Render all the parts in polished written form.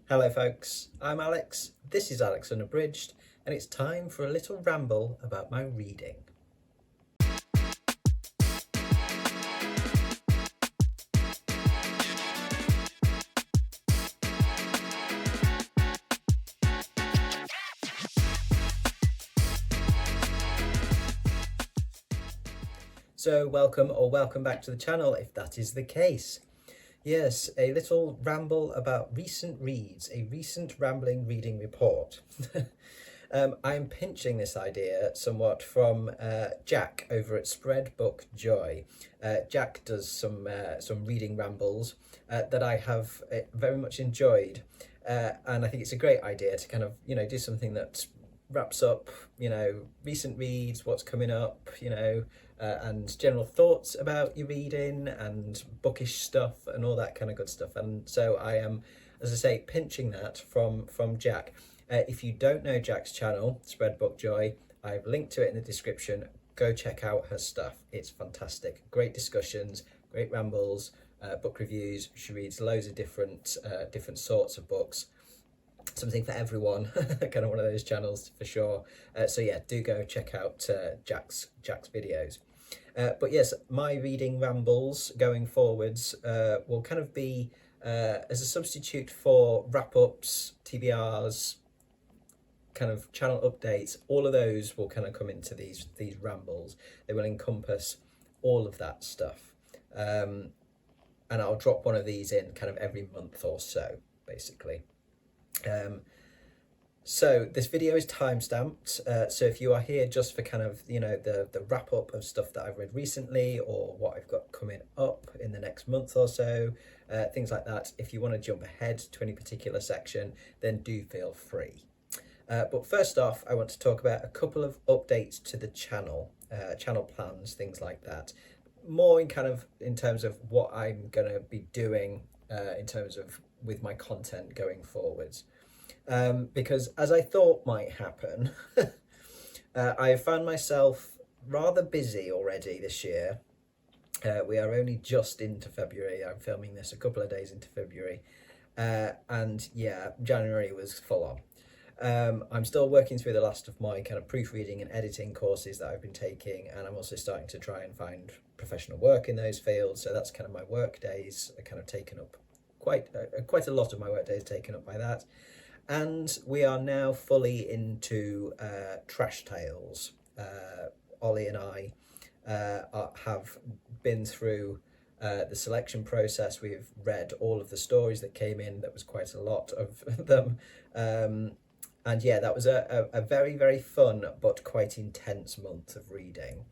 Hello folks, I'm Alex, this is Alex Unabridged, and it's time for a little ramble about my reading. So welcome back to the channel if that is the case. Yes, a little ramble about recent reads, a recent rambling reading report. I'm pinching this idea somewhat from Jack over at Spread Book Joy. Jack does some reading rambles that I have very much enjoyed, and I think it's a great idea to kind of do something that wraps up recent reads, what's coming up, and general thoughts about your reading and bookish stuff and all that kind of good stuff. And so I am, as I say, pinching that from Jack. If you don't know Jack's channel, Spread Book Joy, I've linked to it in the description. Go check out her stuff. It's fantastic. Great discussions, great rambles, book reviews. She reads loads of different sorts of books. Something for everyone, kind of one of those channels for sure. So yeah, do go check out Jack's videos. But yes, my reading rambles going forwards will kind of be as a substitute for wrap-ups, TBRs, kind of channel updates. All of those will kind of come into these rambles. They will encompass all of that stuff, and I'll drop one of these in kind of every month or so, basically. So this video is time-stamped, so if you are here just for kind of the wrap-up of stuff that I've read recently or what I've got coming up in the next month or so, things like that, if you want to jump ahead to any particular section, then do feel free. But first off, I want to talk about a couple of updates to the channel, channel plans, things like that, more in terms of what I'm going to be doing in terms of with my content going forwards, because as I thought might happen, I have found myself rather busy already this year. We are only just into February. I'm filming this a couple of days into February, and yeah, January was full on. I'm still working through the last of my kind of proofreading and editing courses that I've been taking, and I'm also starting to try and find professional work in those fields. So that's kind of my work days are kind of taken up. Quite a lot of my work day is taken up by that, and we are now fully into Trash Tales. Ollie and I have been through the selection process. We've read all of the stories that came in. That was quite a lot of them, and yeah, that was a very, very fun but quite intense month of reading.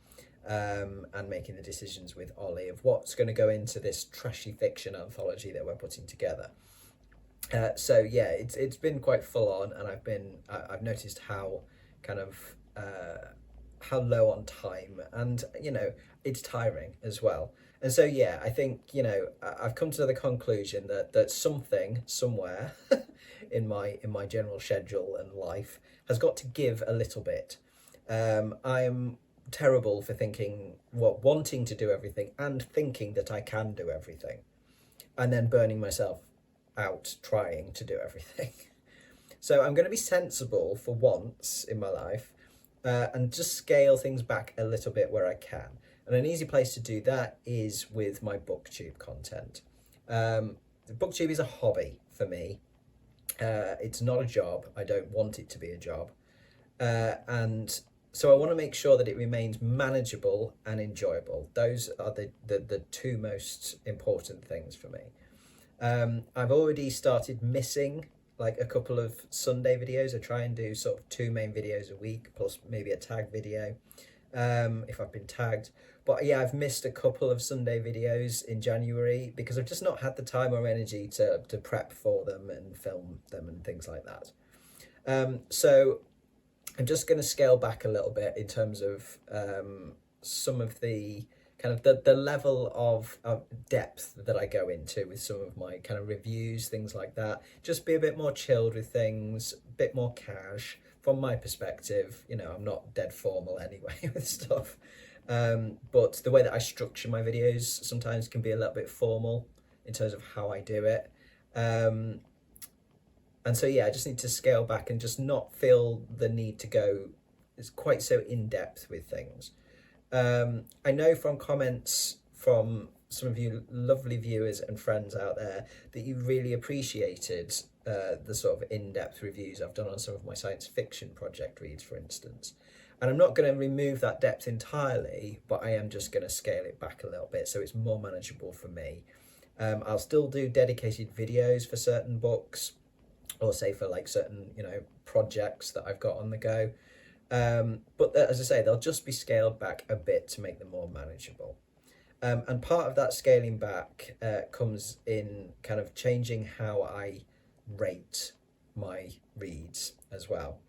And making the decisions with Ollie of what's going to go into this trashy fiction anthology that we're putting together. So yeah, it's been quite full on, and I've noticed how kind of how low on time, and it's tiring as well. And so yeah, I think I've come to the conclusion that something somewhere in my general schedule and life has got to give a little bit. I'm terrible for wanting to do everything and thinking that I can do everything, and then burning myself out trying to do everything. So I'm going to be sensible for once in my life, and just scale things back a little bit where I can. And an easy place to do that is with my booktube content. The booktube is a hobby for me. It's not a job. I don't want it to be a job, and so I want to make sure that it remains manageable and enjoyable. Those are the two most important things for me. I've already started missing like a couple of Sunday videos. I try and do sort of 2 main videos a week, plus maybe a tag video, if I've been tagged. But yeah, I've missed a couple of Sunday videos in January because I've just not had the time or energy to prep for them and film them and things like that. So I'm just going to scale back a little bit in terms of some of the kind of the level of depth that I go into with some of my kind of reviews, things like that. Just be a bit more chilled with things, a bit more cash from my perspective. I'm not dead formal anyway with stuff, but the way that I structure my videos sometimes can be a little bit formal in terms of how I do it. And so, yeah, I just need to scale back and just not feel the need to go it's quite so in depth with things. I know from comments from some of you lovely viewers and friends out there that you really appreciated the sort of in-depth reviews I've done on some of my science fiction project reads, for instance. And I'm not going to remove that depth entirely, but I am just going to scale it back a little bit so it's more manageable for me. I'll still do dedicated videos for certain books, or say for like certain, projects that I've got on the go. But as I say, they'll just be scaled back a bit to make them more manageable. And part of that scaling back comes in kind of changing how I rate my reads as well.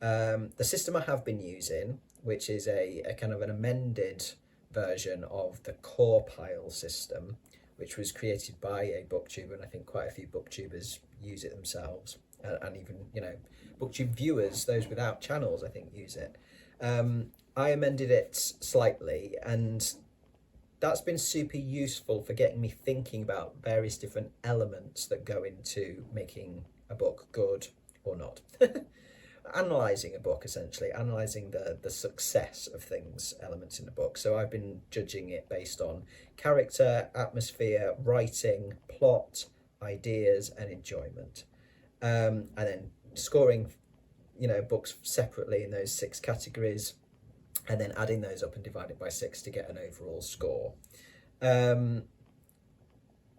The system I have been using, which is a kind of an amended version of the core pile system, which was created by a booktuber, and I think quite a few booktubers use it themselves, and even booktube viewers, those without channels, I think use it. I amended it slightly, and that's been super useful for getting me thinking about various different elements that go into making a book good or not. Analysing a book, essentially, analysing the success of things, elements in a book. So I've been judging it based on character, atmosphere, writing, plot, ideas, and enjoyment. And then scoring, books separately in those 6 categories, and then adding those up and dividing by 6 to get an overall score. And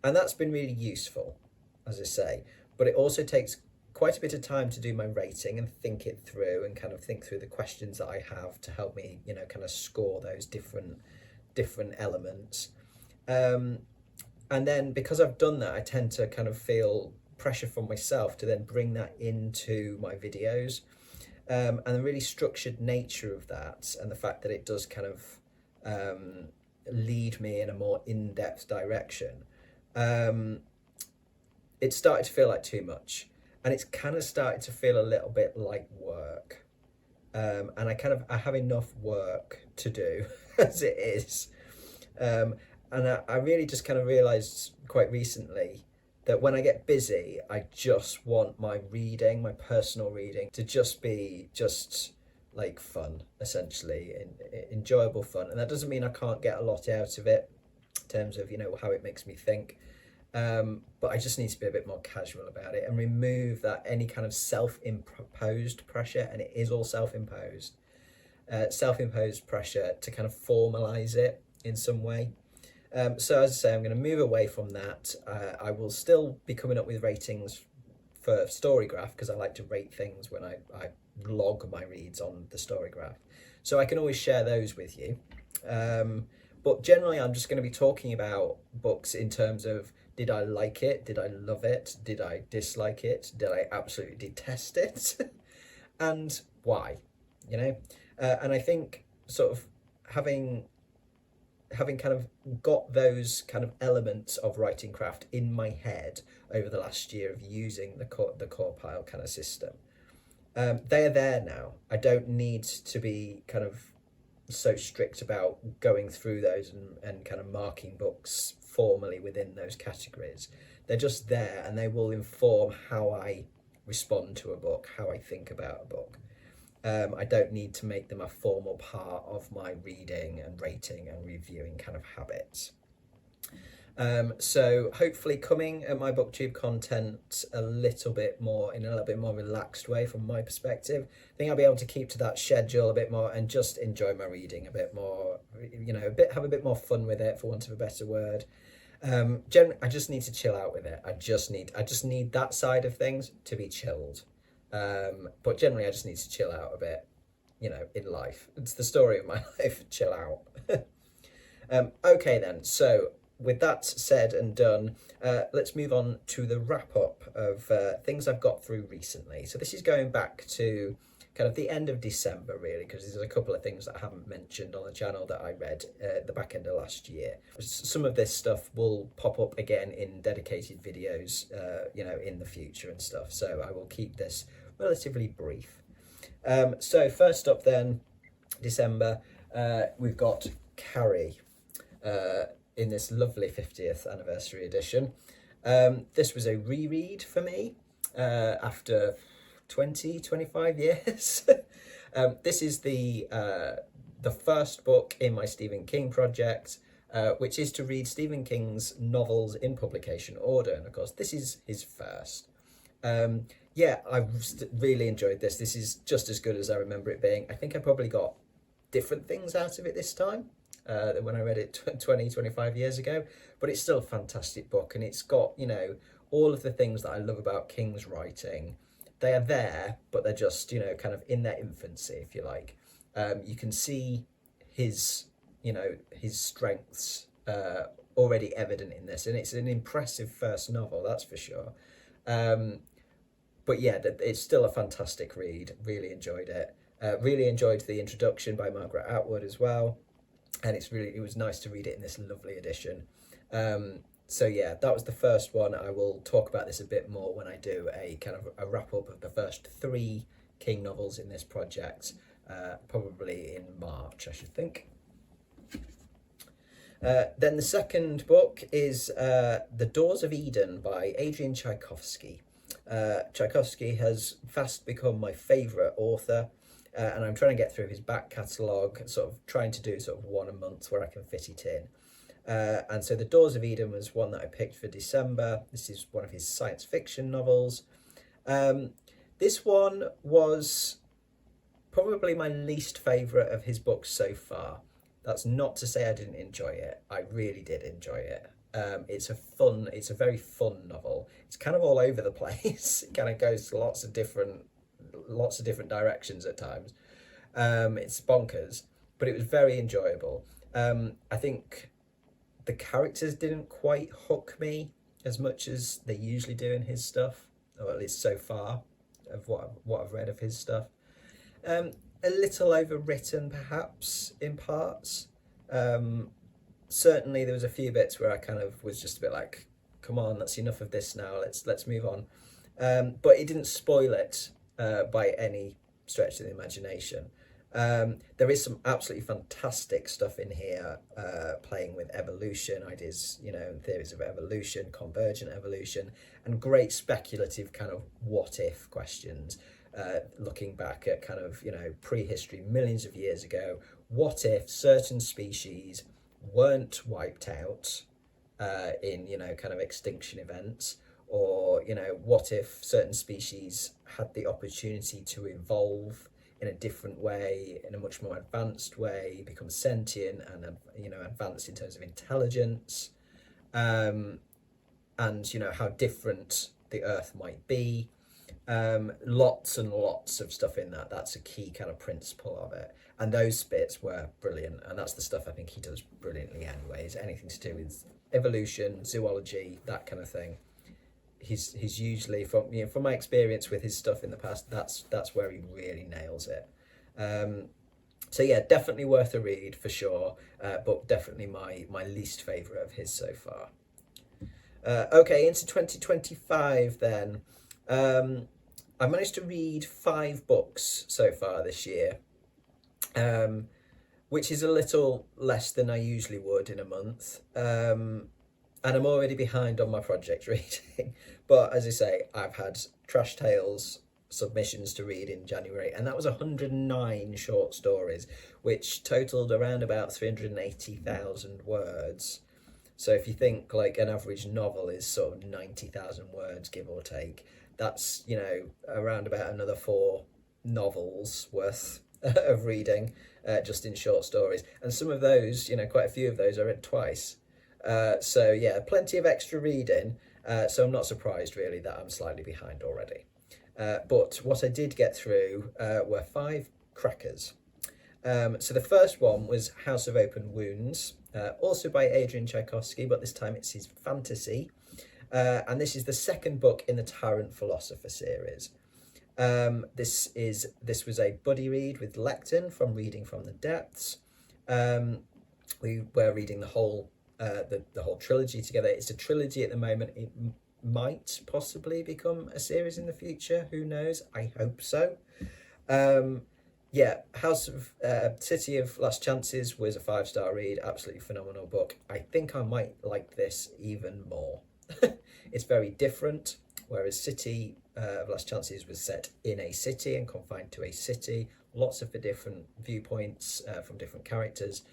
that's been really useful, as I say, but it also takes quite a bit of time to do my rating and think it through and kind of think through the questions that I have to help me, kind of score those different elements. And then because I've done that, I tend to kind of feel pressure from myself to then bring that into my videos. And the really structured nature of that, and the fact that it does kind of lead me in a more in-depth direction, it started to feel like too much. And it's kind of started to feel a little bit like work. And I have enough work to do as it is. And I really just kind of realised quite recently that when I get busy, I just want my reading, my personal reading, to just be like fun, essentially, enjoyable fun. And that doesn't mean I can't get a lot out of it in terms of, how it makes me think. But I just need to be a bit more casual about it and remove that any kind of self-imposed pressure, and it is all self-imposed pressure to kind of formalize it in some way. So as I say, I'm going to move away from that. I will still be coming up with ratings for Storygraph, because I like to rate things when I log my reads on the Storygraph. So I can always share those with you. But generally, I'm just going to be talking about books in terms of, did I like it? Did I love it? Did I dislike it? Did I absolutely detest it? And why? And I think sort of having kind of got those kind of elements of writing craft in my head over the last year of using the core pile kind of system, they are there now. I don't need to be kind of so strict about going through those and kind of marking books formally within those categories. They're just there, and they will inform how I respond to a book, how I think about a book. I don't need to make them a formal part of my reading and rating and reviewing kind of habits. So hopefully coming at my booktube content in a little bit more relaxed way from my perspective. I think I'll be able to keep to that schedule a bit more and just enjoy my reading a bit more, have a bit more fun with it, for want of a better word. Generally, I just need to chill out with it. I just need that side of things to be chilled. But generally I just need to chill out a bit, in life. It's the story of my life, chill out. Okay then, so with that said and done, let's move on to the wrap up of things I've got through recently. So this is going back to kind of the end of December, really, because there's a couple of things that I haven't mentioned on the channel that I read at the back end of last year. Some of this stuff will pop up again in dedicated videos, in the future and stuff. So I will keep this relatively brief. So first up then, December, we've got Carrie in this lovely 50th anniversary edition. This was a reread for me. after 25 years. This is the first book in my Stephen King project, which is to read Stephen King's novels in publication order. And of course, this is his first. Yeah, I really enjoyed this. This is just as good as I remember it being. I think I probably got different things out of it this time than when I read it 25 years ago. But it's still a fantastic book, and it's got, you know, all of the things that I love about King's writing. They are there, but they're just, you know, kind of in their infancy, if you like. You can see his, you know, his strengths already evident in this, and it's an impressive first novel, that's for sure. But yeah, it's still a fantastic read. Really enjoyed it. Really enjoyed the introduction by Margaret Atwood as well, and it was nice to read it in this lovely edition. So yeah, that was the first one. I will talk about this a bit more when I do a kind of a wrap up of the first 3 King novels in this project, probably in March, I should think. Then the second book is The Doors of Eden by Adrian Tchaikovsky. Tchaikovsky has fast become my favourite author, and I'm trying to get through his back catalogue, sort of trying to do sort of one a month where I can fit it in. And so The Doors of Eden was one that I picked for December. This is one of his science fiction novels. This one was probably my least favourite of his books so far. That's not to say I didn't enjoy it. I really did enjoy it. It's a very fun novel. It's kind of all over the place. It kind of goes to lots of different directions at times. It's bonkers, but it was very enjoyable. I think the characters didn't quite hook me as much as they usually do in his stuff, or at least so far of what I've read of his stuff. A little overwritten perhaps in parts. Certainly there was a few bits where I kind of was just a bit like, come on, that's enough of this now, let's move on. But it didn't spoil it by any stretch of the imagination. There is some absolutely fantastic stuff in here, playing with evolution, ideas, you know, theories of evolution, convergent evolution, and great speculative kind of what if questions, looking back at kind of, you know, prehistory, millions of years ago. What if certain species weren't wiped out in, you know, kind of extinction events? Or, you know, what if certain species had the opportunity to evolve in a different way, in a much more advanced way, become sentient and, you know, advanced in terms of intelligence, and, you know, how different the Earth might be. Lots and lots of stuff in that. That's a key kind of principle of it. And those bits were brilliant. And that's the stuff I think he does brilliantly anyways. Anything to do with evolution, zoology, that kind of thing. He's usually, from my experience with his stuff in the past, that's where he really nails it. So yeah, definitely worth a read for sure, but definitely my least favourite of his so far. Okay, into 2025 then. I managed to read 5 books so far this year, which is a little less than I usually would in a month. And I'm already behind on my project reading. But as I say, I've had Trash Tales submissions to read in January, and that was 109 short stories, which totaled around about 380,000 words. So if you think like an average novel is sort of 90,000 words, give or take, that's, you know, around about another 4 novels worth of reading just in short stories. And some of those, you know, quite a few of those I read twice. So yeah, plenty of extra reading. So I'm not surprised really that I'm slightly behind already. But what I did get through were 5 crackers. So the first one was House of Open Wounds, also by Adrian Tchaikovsky, but this time it's his fantasy. And this is the second book in the Tyrant Philosopher series. This was a buddy read with Lecton from Reading from the Depths. We were reading the whole trilogy together. It's a trilogy at the moment. It might possibly become a series in the future. Who knows? I hope so. Yeah, City of Last Chances was a 5-star read. Absolutely phenomenal book. I think I might like this even more. It's very different, whereas City of Last Chances was set in a city and confined to a city. Lots of the different viewpoints from different characters,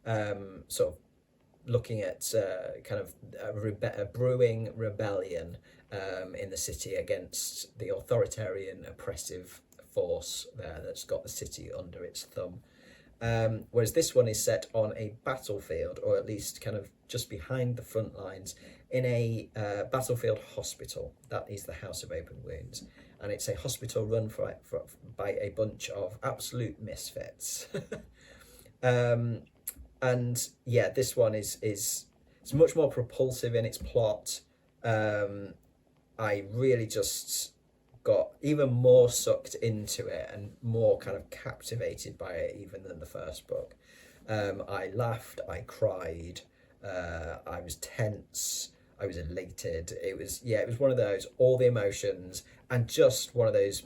sort of looking at kind of a brewing rebellion in the city against the authoritarian, oppressive force there that's got the city under its thumb. Whereas this one is set on a battlefield, or at least kind of just behind the front lines, in a battlefield hospital. That is the House of Open Wounds. And it's a hospital run by a bunch of absolute misfits. And yeah, this one is it's much more propulsive in its plot. I really just got even more sucked into it and more kind of captivated by it even than the first book. I laughed, I cried, I was tense, I was elated. It was one of those, all the emotions, and just one of those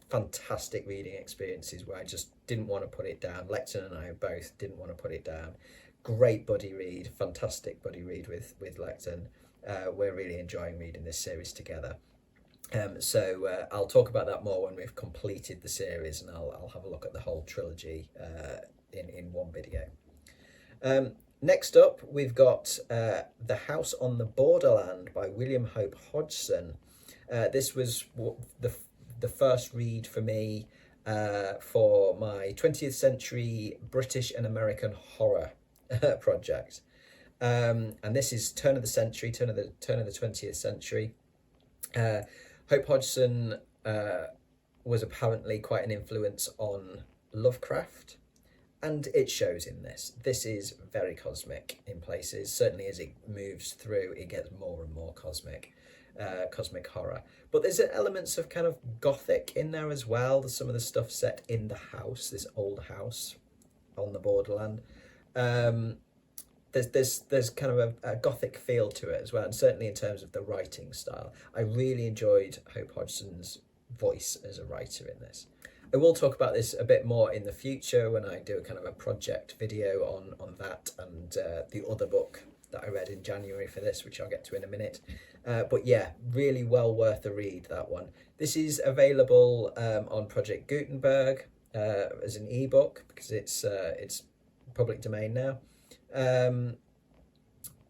fantastic reading experiences where I just didn't want to put it down. Lecton and I both didn't want to put it down. Great buddy read, fantastic buddy read with Lecton. We're really enjoying reading this series together. So I'll talk about that more when we've completed the series, and I'll have a look at the whole trilogy in one video. Next up, we've got The House on the Borderland by William Hope Hodgson. This was the first read for me for my 20th century British and American horror project. And this is turn of the 20th century. Hope Hodgson was apparently quite an influence on Lovecraft, and it shows in this. This is very cosmic in places. Certainly as it moves through, it gets more and more cosmic horror. But there's elements of kind of gothic in there as well. There's some of the stuff set in the house, this old house on the borderland. There's kind of a gothic feel to it as well, and certainly in terms of the writing style. I really enjoyed Hope Hodgson's voice as a writer in this. I will talk about this a bit more in the future when I do a kind of a project video on that and the other book that I read in January for this, which I'll get to in a minute. But yeah, really well worth a read, that one. This is available on Project Gutenberg as an ebook because it's public domain now. And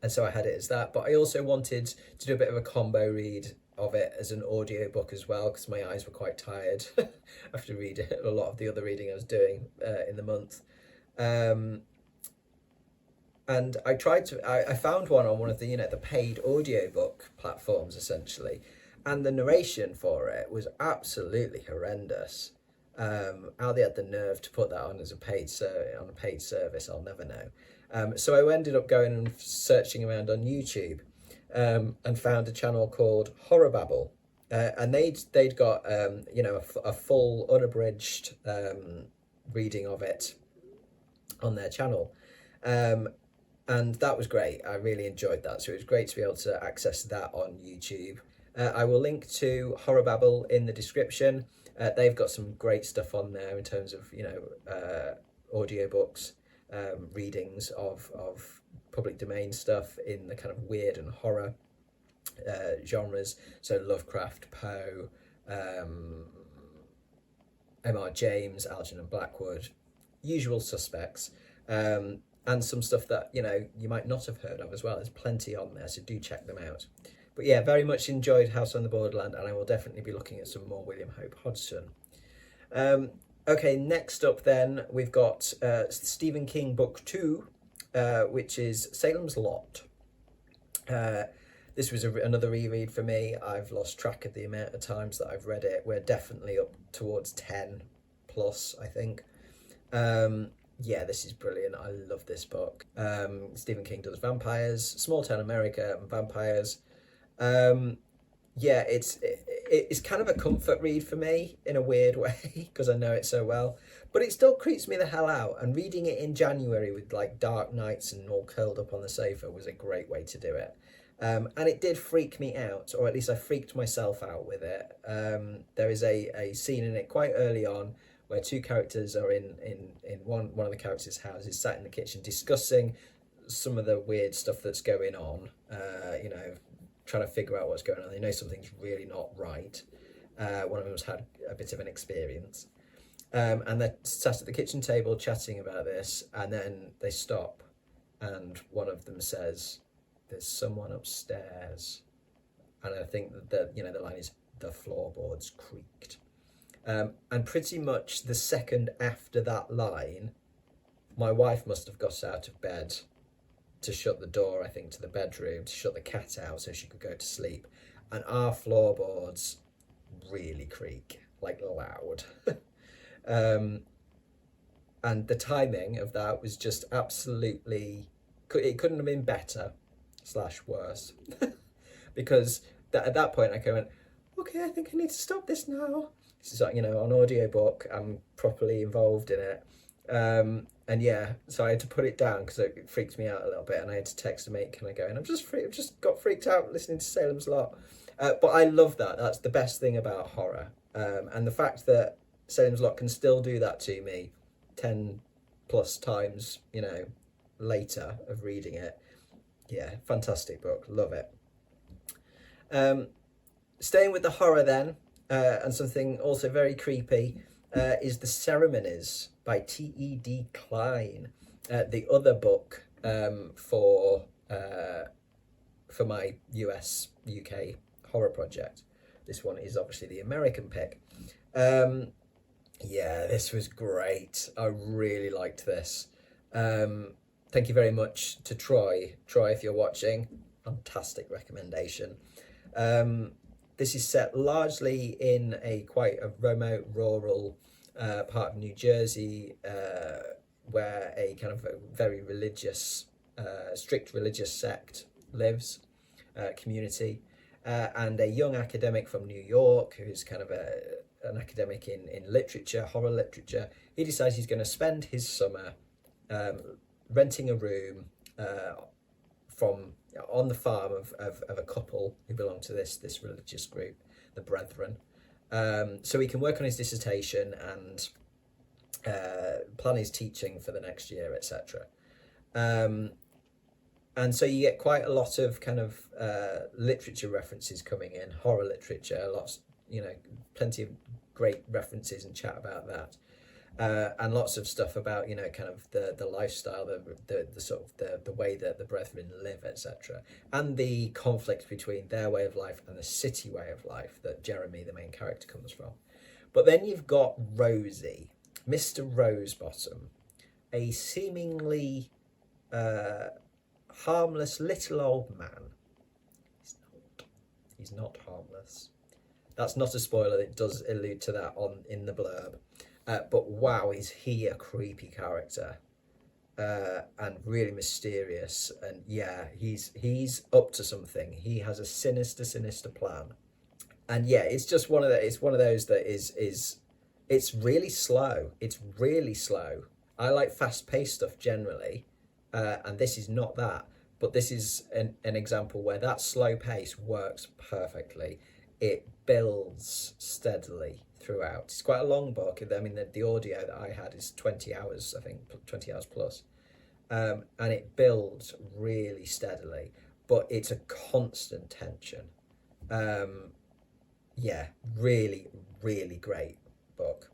so I had it as that, but I also wanted to do a bit of a combo read of it as an audiobook as well, because my eyes were quite tired after reading a lot of the other reading I was doing in the month. And I found one on one of the the paid audiobook platforms essentially, and the narration for it was absolutely horrendous. How they had the nerve to put that on as a paid service, I'll never know. So I ended up going and searching around on YouTube, and found a channel called Horror and they'd got a full unabridged reading of it on their channel, and that was great. I really enjoyed that, so it was great to be able to access that on YouTube. I will link to Horror in the description. They've got some great stuff on there in terms of audiobooks, readings of public domain stuff in the kind of weird and horror genres. So Lovecraft, Poe, M.R. James, Algernon Blackwood, usual suspects, and some stuff that you might not have heard of as well. There's plenty on there, so do check them out. But yeah, very much enjoyed House on the Borderland, and I will definitely be looking at some more William Hope Hodgson. Okay, next up then, we've got Stephen King book 2, which is Salem's Lot. This was another reread for me. I've lost track of the amount of times that I've read it. We're definitely up towards 10 plus, I think. Yeah, this is brilliant. I love this book. Stephen King does vampires, small town America and vampires. Yeah, it's kind of a comfort read for me in a weird way because I know it so well, but it still creeps me the hell out, and reading it in January with like dark nights and all curled up on the sofa was a great way to do it. And it did freak me out, or at least I freaked myself out with it. There is a scene in it quite early on where two characters are in one of the characters' houses, sat in the kitchen discussing some of the weird stuff that's going on, trying to figure out what's going on. They know something's really not right. One of them's had a bit of an experience. And they're sat at the kitchen table chatting about this, and then they stop, and one of them says, "There's someone upstairs," and I think that the line is, "The floorboards creaked," and pretty much the second after that line, my wife must have got out of bed to shut the door, I think, to the bedroom, to shut the cat out so she could go to sleep, and our floorboards really creak, like loud. And the timing of that was just absolutely, it couldn't have been better / worse. Because at that point I went, okay, I think I need to stop this now. This is like, an audiobook, I'm properly involved in it. And yeah, so I had to put it down because it freaked me out a little bit, and I had to text a mate, can I go? And I've just got freaked out listening to Salem's Lot. But I love that. That's the best thing about horror. And the fact that Salem's Lot can still do that to me 10 plus times, later of reading it. Yeah, fantastic book. Love it. Staying with the horror then, and something also very creepy, is The Ceremonies by T.E.D. Klein. The other book for my UK horror project. This one is obviously the American pick. Yeah, this was great. I really liked this. Thank you very much to Troy. Troy, if you're watching, fantastic recommendation. This is set largely in quite a remote, rural part of New Jersey, where a kind of a very religious, strict religious sect lives, community, and a young academic from New York who's kind of an academic in literature, horror literature. He decides he's going to spend his summer renting a room on the farm of a couple who belong to this religious group, the Brethren, so he can work on his dissertation and plan his teaching for the next year, etc. And so you get quite a lot of kind of literature references coming in, horror literature, lots, plenty of great references and chat about that. And lots of stuff about kind of the lifestyle, the sort of the way that the Brethren live, etc., and the conflict between their way of life and the city way of life that Jeremy, the main character, comes from. But then you've got Rosie, Mr. Rosebottom, a seemingly harmless little old man. He's not harmless. That's not a spoiler. It does allude to that in the blurb. But wow, is he a creepy character, and really mysterious. And yeah, he's up to something. He has a sinister plan. And yeah, it's just one of those that is it's really slow. It's really slow. I like fast-paced stuff generally, and this is not that. But this is an example where that slow pace works perfectly. It builds steadily throughout. It's quite a long book. I mean, the audio that I had is 20 hours, I think, 20 hours plus. And it builds really steadily, but it's a constant tension. Yeah, really, really great book.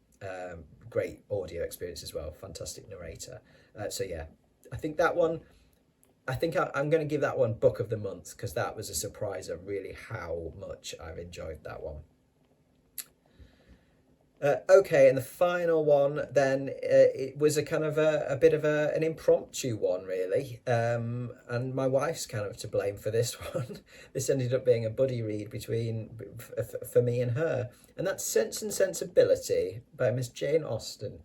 Great audio experience as well. Fantastic narrator. So yeah, I think that one, I'm going to give that one book of the month, because that was a surprise of really how much I've enjoyed that one. Okay, and the final one then, it was a kind of a bit of an impromptu one, really, and my wife's kind of to blame for this one. This ended up being a buddy read for me and her, and that's Sense and Sensibility by Miss Jane Austen.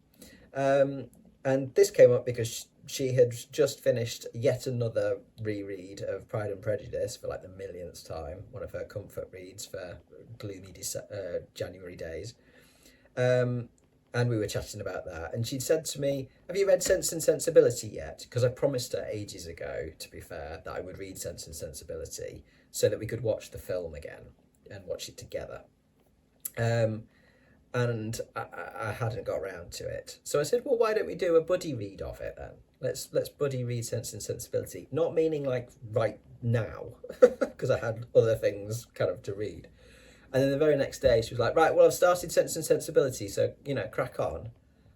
And this came up because she had just finished yet another reread of Pride and Prejudice for like the millionth time, one of her comfort reads for gloomy January days. And we were chatting about that, and she'd said to me, have you read Sense and Sensibility yet? Because I promised her ages ago, to be fair, that I would read Sense and Sensibility so that we could watch the film again and watch it together. And I hadn't got around to it. So I said, well, why don't we do a buddy read of it then? Let's buddy read Sense and Sensibility. Not meaning like right now, because I had other things kind of to read. And then the very next day she was like, right, well, I've started Sense and Sensibility, so, you know, crack on.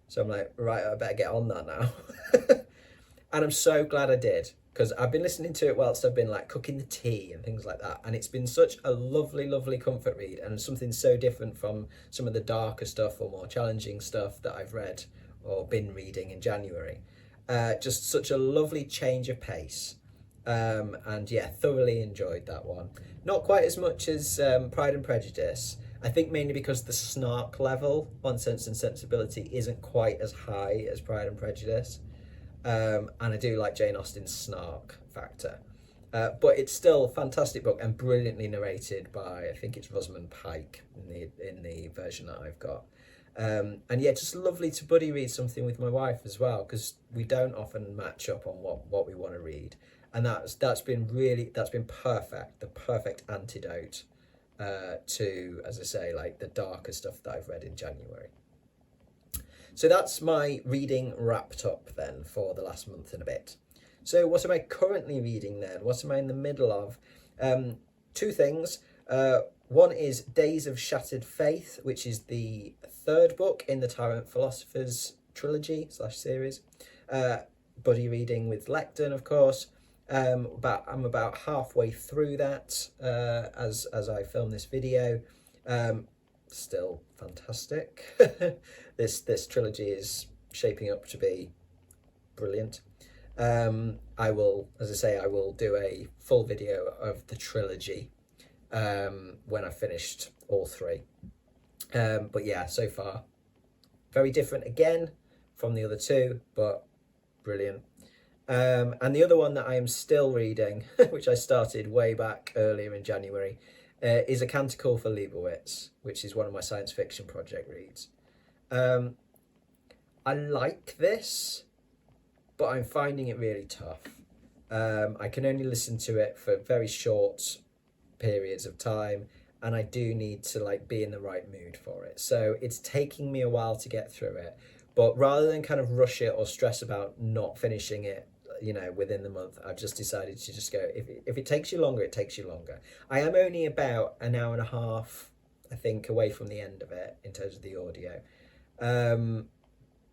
So I'm like, right, I better get on that now. And I'm so glad I did, because I've been listening to it whilst I've been like cooking the tea and things like that. And it's been such a lovely, lovely comfort read, and something so different from some of the darker stuff or more challenging stuff that I've read or been reading in January. Just such a lovely change of pace. And yeah, thoroughly enjoyed that one. Not quite as much as Pride and Prejudice. I think mainly because the snark level on Sense and Sensibility isn't quite as high as Pride and Prejudice. And I do like Jane Austen's snark factor. But it's still a fantastic book and brilliantly narrated by, I think it's Rosamund Pike in the version that I've got. And yeah, just lovely to buddy read something with my wife as well, because we don't often match up on what we want to read. And that's been perfect, the perfect antidote to, as I say, like the darker stuff that I've read in January. So that's my reading wrapped up then for the last month and a bit. So what am I currently reading then? What am I in the middle of? Two things. One is Days of Shattered Faith, which is the third book in the Tyrant Philosophers trilogy / series. Buddy reading with Lecton, of course. I'm about halfway through that as I film this video. Still fantastic. This trilogy is shaping up to be brilliant. I will do a full video of the trilogy when I've finished all three. But yeah, so far very different again from the other two, but brilliant. And the other one that I am still reading, which I started way back earlier in January, is A Canticle for Leibowitz, which is one of my science fiction project reads. I like this, but I'm finding it really tough. I can only listen to it for very short periods of time, and I do need to like be in the right mood for it. So it's taking me a while to get through it. But rather than kind of rush it or stress about not finishing it, you know, within the month, I've just decided to just go, if it takes you longer, it takes you longer. I am only about an hour and a half, I think, away from the end of it in terms of the audio.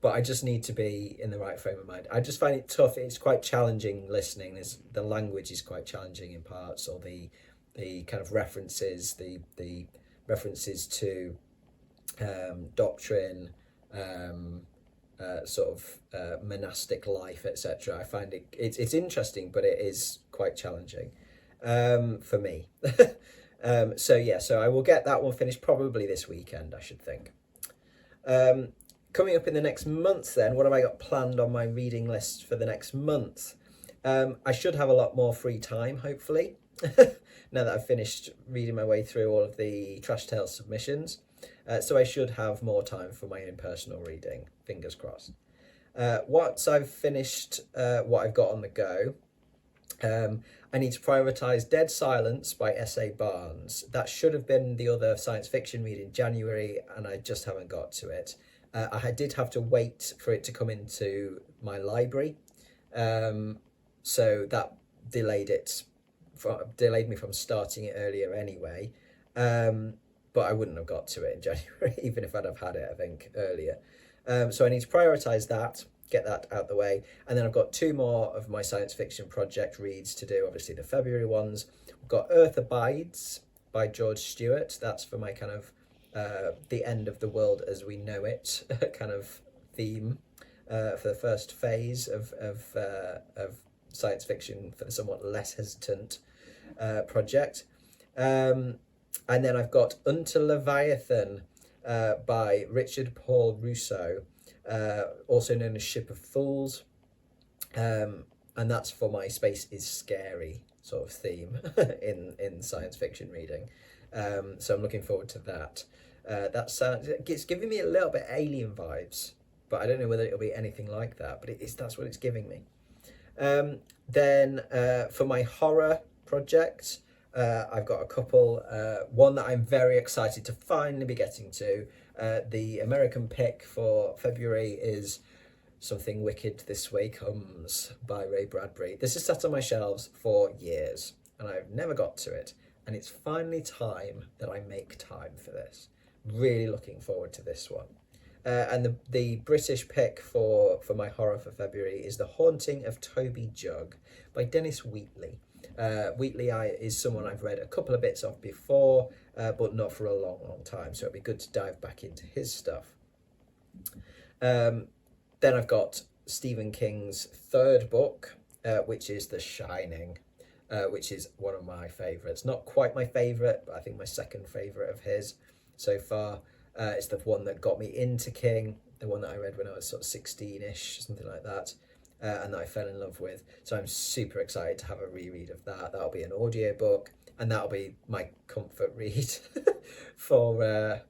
But I just need to be in the right frame of mind. I just find it tough. It's quite challenging listening. The language is quite challenging in parts, or the kind of references, the references to doctrine, monastic life, etc. I find it's interesting, but it is quite challenging for me. So I will get that one finished probably this weekend, I should think. Coming up in the next month then, what have I got planned on my reading list for the next month? I should have a lot more free time, hopefully, now that I've finished reading my way through all of the Trash Tales submissions. So I should have more time for my own personal reading, fingers crossed. Once I've finished what I've got on the go, I need to prioritise Dead Silence by S.A. Barnes. That should have been the other science fiction read in January, and I just haven't got to it. I did have to wait for it to come into my library, so that delayed me from starting it earlier anyway. But I wouldn't have got to it in January, even if I'd have had it, I think, earlier. So I need to prioritise that, get that out the way. And then I've got two more of my science fiction project reads to do, obviously the February ones. We've got Earth Abides by George Stewart. That's for my kind of the end of the world as we know it kind of theme for the first phase of science fiction for the somewhat less hesitant project. And then I've got Unto Leviathan by Richard Paul Russo, also known as Ship of Fools. And that's for my Space is Scary sort of theme in science fiction reading. So I'm looking forward to that. It's giving me a little bit Alien vibes, but I don't know whether it'll be anything like that, but that's what it's giving me. Then for my horror project, I've got a couple. One that I'm very excited to finally be getting to. The American pick for February is Something Wicked This Way Comes by Ray Bradbury. This has sat on my shelves for years, and I've never got to it. and it's finally time that I make time for this. Really looking forward to this one. And the British pick for my horror for February is The Haunting of Toby Jug by Dennis Wheatley. Wheatley is someone I've read a couple of bits of before, but not for a long time, so it'd be good to dive back into his stuff. Then I've got Stephen King's third book, which is The Shining, which is one of my favourites. Not quite my favourite, but I think my second favourite of his so far. It's the one that got me into King, the one that I read when I was sort of 16-ish, something like that, and that I fell in love with. So I'm super excited to have a reread of that. That'll be an audiobook, and that'll be my comfort read for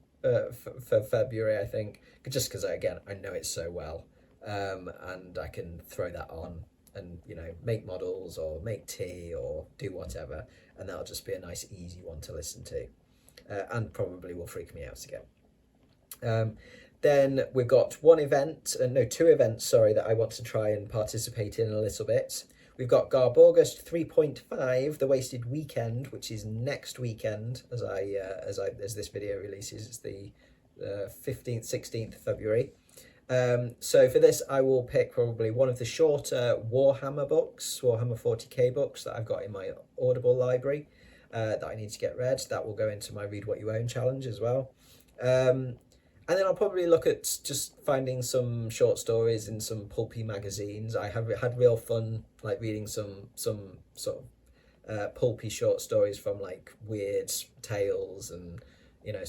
February, I think, just because, again, I know it so well, and I can throw that on and, you know, make models or make tea or do whatever, and that'll just be a nice, easy one to listen to, and probably will freak me out again. Then we've got two events, that I want to try and participate in a little bit. We've got Garb August 3.5, The Wasted Weekend, which is next weekend as this video releases. It's the 15th, 16th of February. So for this, I will pick probably one of the shorter Warhammer 40k books that I've got in my Audible library that I need to get read. That will go into my Read What You Own challenge as well. And then I'll probably look at just finding some short stories in some pulpy magazines. I have had real fun like reading some sort of pulpy short stories from like Weird Tales and, you know,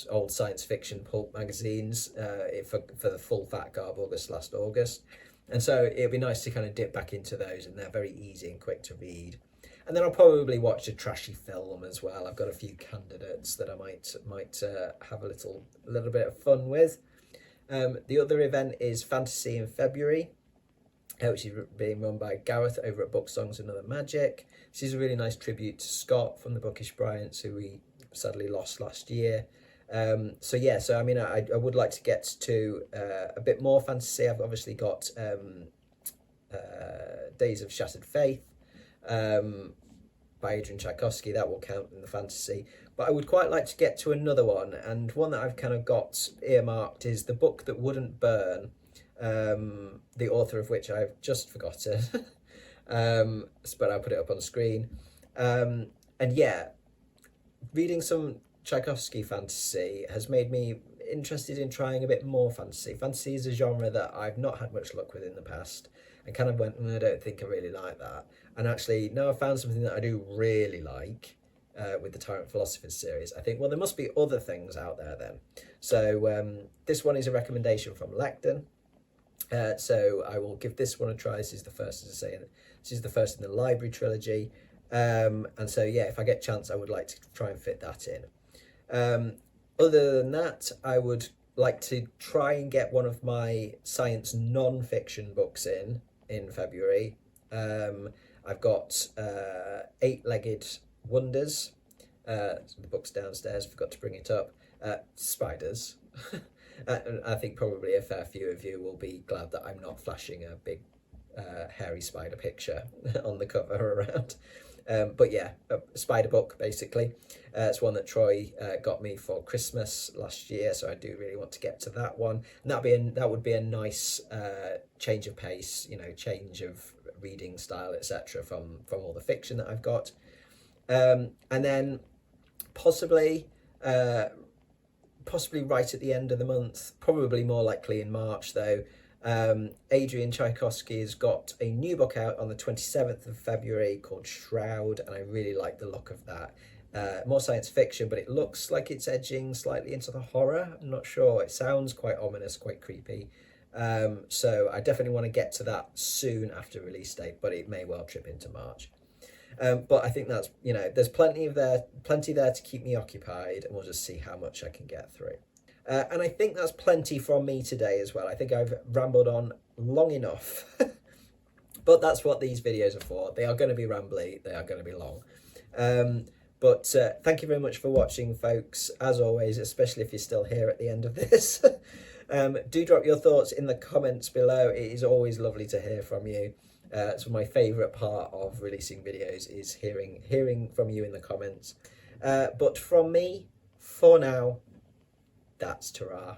old science fiction pulp magazines for the full fat Garb August last August. And so it'd be nice to kind of dip back into those, and they're very easy and quick to read. And then I'll probably watch a trashy film as well. I've got a few candidates that I might have a little bit of fun with. The other event is Fantasy in February, which is being run by Gareth over at Book Songs and Other Magic. This is a really nice tribute to Scott from the Bookish Bryants, who we sadly lost last year. So I mean, I would like to get to a bit more fantasy. I've obviously got Days of Shattered Faith, by Adrian Tchaikovsky. That will count in the fantasy, but I would quite like to get to another one, and one that I've kind of got earmarked is The Book That Wouldn't Burn, the author of which I've just forgotten, but I'll put it up on the screen. And yeah, reading some Tchaikovsky fantasy has made me interested in trying a bit more fantasy. Fantasy is a genre that I've not had much luck with in the past, and kind of went, I don't think I really like that. And actually, now I've found something that I do really like with the Tyrant Philosophers series. I think, well, there must be other things out there then. So this one is a recommendation from Lecton. So I will give this one a try. This is the first, as I say, this is the first in the library trilogy. And so, yeah, if I get a chance, I would like to try and fit that in. Other than that, I would like to try and get one of my science non-fiction books in February. I've got Eight-Legged Wonders. The book's downstairs, forgot to bring it up. Spiders. I think probably a fair few of you will be glad that I'm not flashing a big hairy spider picture on the cover around. But yeah, a spider book, basically. It's one that Troy got me for Christmas last year, so I do really want to get to that one. And that would be a nice change of pace, you know, change of reading style, etc. from all the fiction that I've got. And then possibly right at the end of the month, probably more likely in March though, Adrian Tchaikovsky has got a new book out on the 27th of February called Shroud, and I really like the look of that. More science fiction, but it looks like it's edging slightly into the horror. I'm not sure. It sounds quite ominous, quite creepy. So I definitely want to get to that soon after release date, but it may well trip into March. But I think that's, you know, there's plenty there to keep me occupied, and we'll just see how much I can get through. And I think that's plenty from me today as well. I think I've rambled on long enough, but that's what these videos are for. They are going to be rambly, they are going to be long. But thank you very much for watching, folks. As always, especially if you're still here at the end of this, do drop your thoughts in the comments below. It is always lovely to hear from you. It's my favourite part of releasing videos is hearing from you in the comments. But from me, for now, that's ta-ra.